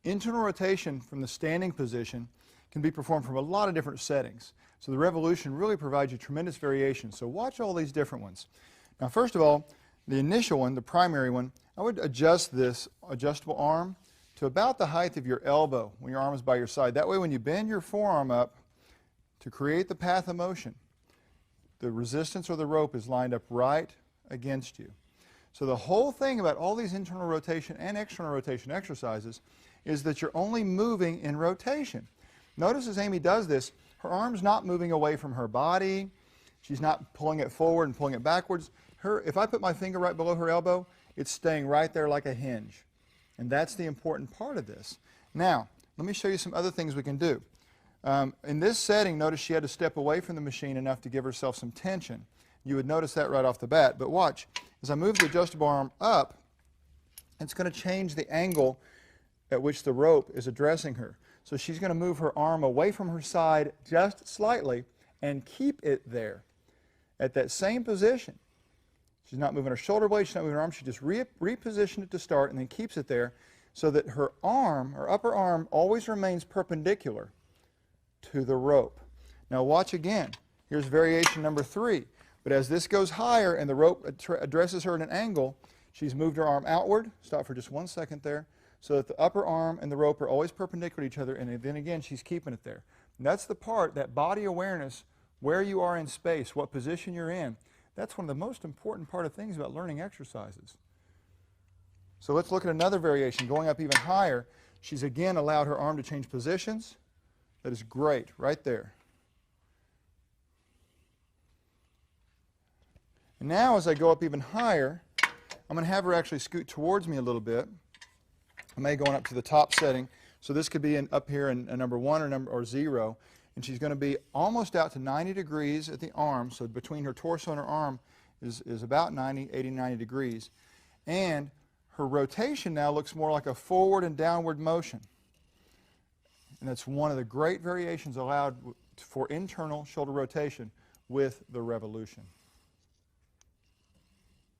Internal rotation from the standing position can be performed from a lot of different settings. So the revolution really provides you tremendous variation. So watch all these different ones. Now first of all, the initial one, the primary one, I would adjust this adjustable arm to about the height of your elbow when your arm is by your side. That way when you bend your forearm up to create the path of motion, the resistance or the rope is lined up right against you. So the whole thing about all these internal rotation and external rotation exercises is that you're only moving in rotation. Notice as Amy does this, her arm's not moving away from her body. She's not pulling it forward and pulling it backwards. If I put my finger right below her elbow, it's staying right there like a hinge. And that's the important part of this. Now, let me show you some other things we can do. In this setting, notice she had to step away from the machine enough to give herself some tension. You would notice that right off the bat. But watch, as I move the adjustable arm up, it's going to change the angle at which the rope is addressing her. So she's going to move her arm away from her side just slightly and keep it there at that same position. She's not moving her shoulder blade, she's not moving her arm, she just repositioned it to start and then keeps it there so that her arm, her upper arm, always remains perpendicular to the rope. Now watch again. Here's variation number 3. But as this goes higher and the rope addresses her at an angle, she's moved her arm outward. Stop for just 1 second there. So that the upper arm and the rope are always perpendicular to each other, and then again she's keeping it there. And that's the part, that body awareness, where you are in space, what position you're in. That's one of the most important things about learning exercises. So let's look at another variation, going up even higher. She's again allowed her arm to change positions. That is great, right there. And now as I go up even higher, I'm going to have her actually scoot towards me a little bit. I may go on up to the top setting. So this could be up here in number 1 or 0. And she's going to be almost out to 90 degrees at the arm. So between her torso and her arm is about 80, 90 degrees. And her rotation now looks more like a forward and downward motion. And that's one of the great variations allowed for internal shoulder rotation with the revolution.